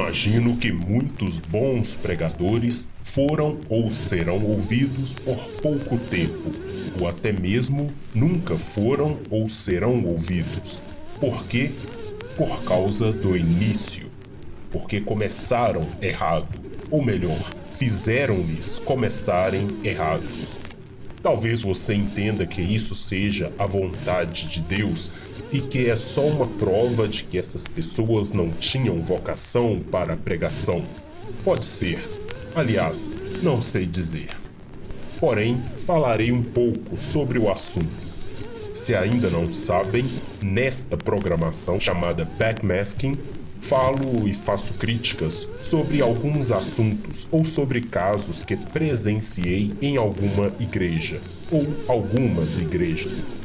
Imagino que muitos bons pregadores foram ou serão ouvidos por pouco tempo, ou até mesmo nunca foram ou serão ouvidos. Por quê? Por causa do início. Porque começaram errado, ou melhor, fizeram-lhes começarem errados. Talvez você entenda que isso seja a vontade de Deus e que é só uma prova de que essas pessoas não tinham vocação para a pregação. Pode ser. Aliás, não sei dizer. Porém, falarei um pouco sobre o assunto. Se ainda não sabem, nesta programação chamada Backmasking, falo e faço críticas sobre alguns assuntos ou sobre casos que presenciei em alguma igreja ou algumas igrejas.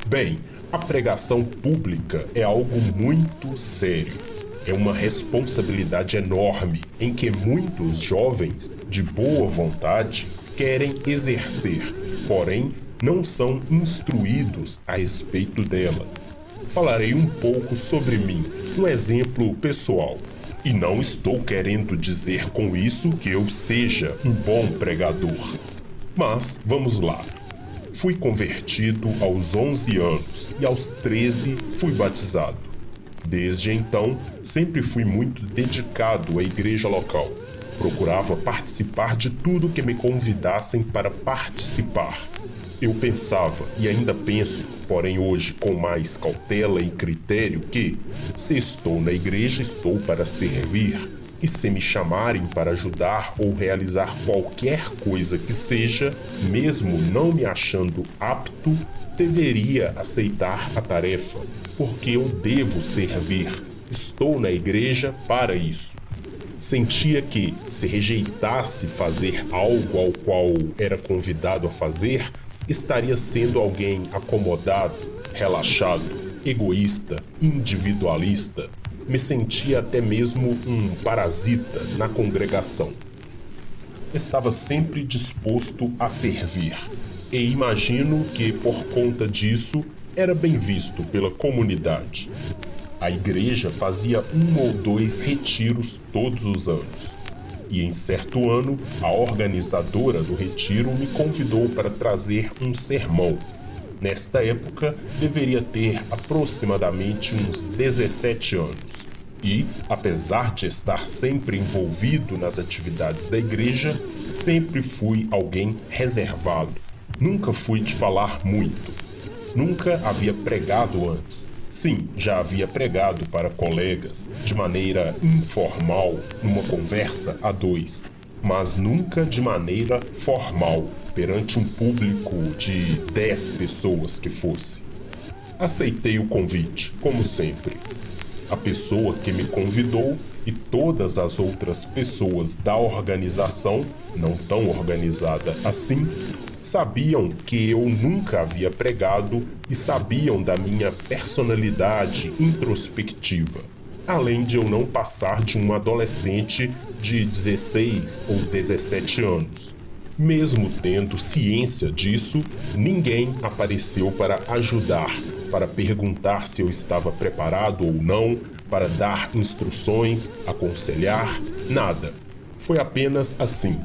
Bem, a pregação pública é algo muito sério. É uma responsabilidade enorme em que muitos jovens de boa vontade querem exercer, porém não são instruídos a respeito dela. Falarei um pouco sobre mim, um exemplo pessoal. E não estou querendo dizer com isso que eu seja um bom pregador. Mas vamos lá. Fui convertido aos 11 anos e aos 13 fui batizado. Desde então, sempre fui muito dedicado à igreja local. Procurava participar de tudo que me convidassem para participar. Eu pensava, e ainda penso, porém hoje com mais cautela e critério, que, se estou na igreja, estou para servir, e se me chamarem para ajudar ou realizar qualquer coisa que seja, mesmo não me achando apto, deveria aceitar a tarefa, porque eu devo servir. Estou na igreja para isso. Sentia que, se rejeitasse fazer algo ao qual era convidado a fazer, estaria sendo alguém acomodado, relaxado, egoísta, individualista. Me sentia até mesmo um parasita na congregação. Estava sempre disposto a servir, e imagino que, por conta disso, era bem visto pela comunidade. A igreja fazia 1 ou 2 retiros todos os anos. E em certo ano, a organizadora do retiro me convidou para trazer um sermão. Nesta época, deveria ter aproximadamente uns 17 anos. E, apesar de estar sempre envolvido nas atividades da igreja, sempre fui alguém reservado. Nunca fui de falar muito. Nunca havia pregado antes. Sim, já havia pregado para colegas, de maneira informal, numa conversa a 2, mas nunca de maneira formal, perante um público de 10 pessoas que fosse. Aceitei o convite, como sempre. A pessoa que me convidou e todas as outras pessoas da organização, não tão organizada assim, sabiam que eu nunca havia pregado e sabiam da minha personalidade introspectiva, além de eu não passar de um adolescente de 16 ou 17 anos. Mesmo tendo ciência disso, ninguém apareceu para ajudar, para perguntar se eu estava preparado ou não, para dar instruções, aconselhar, nada. Foi apenas assim.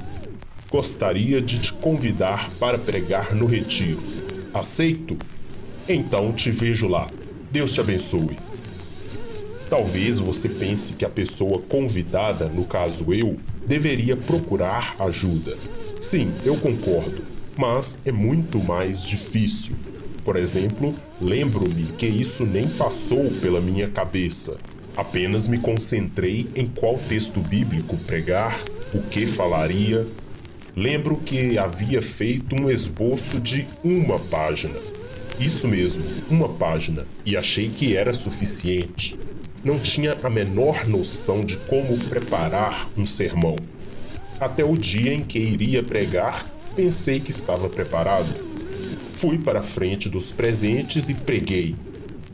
Gostaria de te convidar para pregar no retiro. Aceito? Então te vejo lá. Deus te abençoe. Talvez você pense que a pessoa convidada, no caso eu, deveria procurar ajuda. Sim, eu concordo, mas é muito mais difícil. Por exemplo, lembro-me que isso nem passou pela minha cabeça. Apenas me concentrei em qual texto bíblico pregar, o que falaria. Lembro que havia feito um esboço de 1 página. Isso mesmo, 1 página, e achei que era suficiente. Não tinha a menor noção de como preparar um sermão. Até o dia em que iria pregar, pensei que estava preparado. Fui para a frente dos presentes e preguei.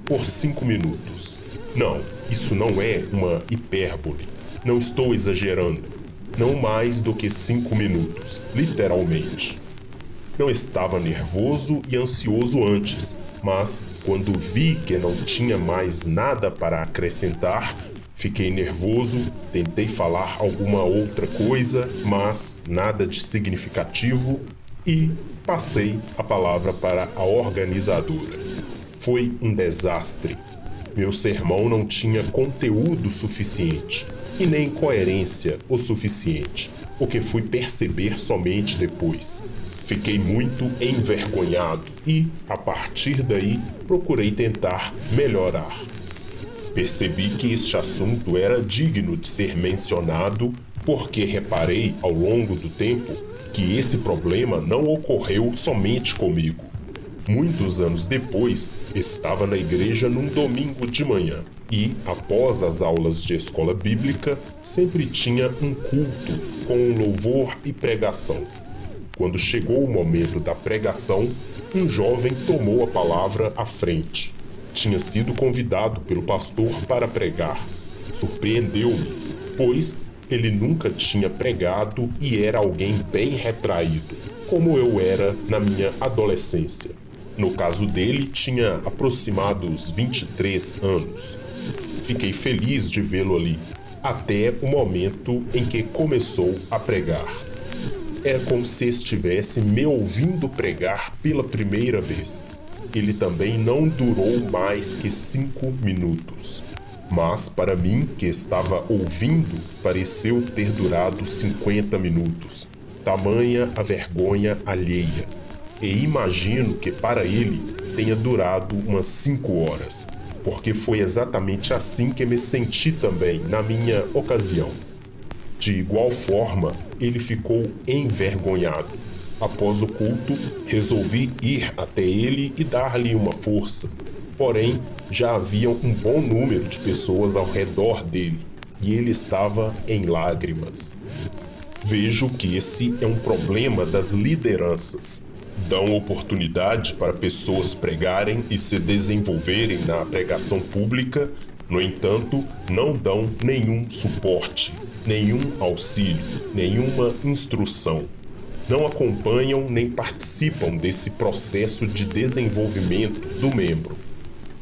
Por 5 minutos. Não, isso não é uma hipérbole. Não estou exagerando. Não mais do que 5 minutos, literalmente. Não estava nervoso e ansioso antes, mas quando vi que não tinha mais nada para acrescentar, fiquei nervoso Tentei falar alguma outra coisa, mas nada de significativo e passei a palavra para a organizadora. Foi um desastre. Meu sermão não tinha conteúdo suficiente e nem coerência o suficiente, o que fui perceber somente depois. Fiquei muito envergonhado e, a partir daí, procurei tentar melhorar. Percebi que este assunto era digno de ser mencionado porque reparei ao longo do tempo que esse problema não ocorreu somente comigo. Muitos anos depois, estava na igreja num domingo de manhã e, após as aulas de escola bíblica, sempre tinha um culto com louvor e pregação. Quando chegou o momento da pregação, um jovem tomou a palavra à frente. Tinha sido convidado pelo pastor para pregar. Surpreendeu-me, pois ele nunca tinha pregado e era alguém bem retraído, como eu era na minha adolescência. No caso dele, tinha aproximados 23 anos. Fiquei feliz de vê-lo ali, até o momento em que começou a pregar. Era como se estivesse me ouvindo pregar pela primeira vez. Ele também não durou mais que 5 minutos. Mas para mim, que estava ouvindo, pareceu ter durado 50 minutos. Tamanha a vergonha alheia. E imagino que para ele tenha durado umas 5 horas, porque foi exatamente assim que me senti também na minha ocasião. De igual forma, ele ficou envergonhado. Após o culto, resolvi ir até ele e dar-lhe uma força. Porém, já havia um bom número de pessoas ao redor dele e ele estava em lágrimas. Vejo que esse é um problema das lideranças. Dão oportunidade para pessoas pregarem e se desenvolverem na pregação pública, no entanto, não dão nenhum suporte, nenhum auxílio, nenhuma instrução. Não acompanham nem participam desse processo de desenvolvimento do membro.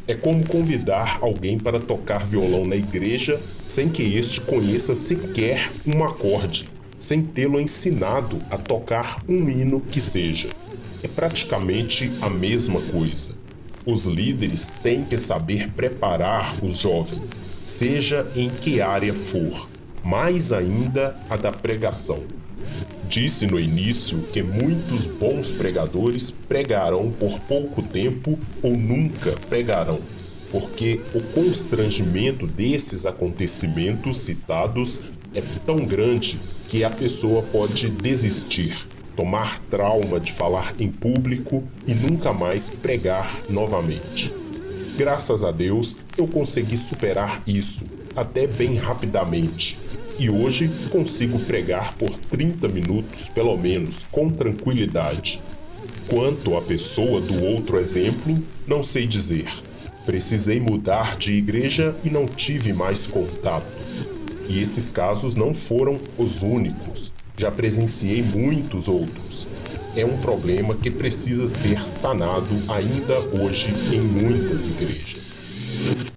É como convidar alguém para tocar violão na igreja sem que este conheça sequer um acorde, sem tê-lo ensinado a tocar um hino que seja. É praticamente a mesma coisa. Os líderes têm que saber preparar os jovens, seja em que área for, mais ainda a da pregação. Disse no início que muitos bons pregadores pregarão por pouco tempo ou nunca pregarão, porque o constrangimento desses acontecimentos citados é tão grande que a pessoa pode desistir, tomar trauma de falar em público e nunca mais pregar novamente. Graças a Deus, eu consegui superar isso, até bem rapidamente. E hoje consigo pregar por 30 minutos, pelo menos, com tranquilidade. Quanto à pessoa do outro exemplo, não sei dizer. Precisei mudar de igreja e não tive mais contato. E esses casos não foram os únicos. Já presenciei muitos outros. É um problema que precisa ser sanado ainda hoje em muitas igrejas.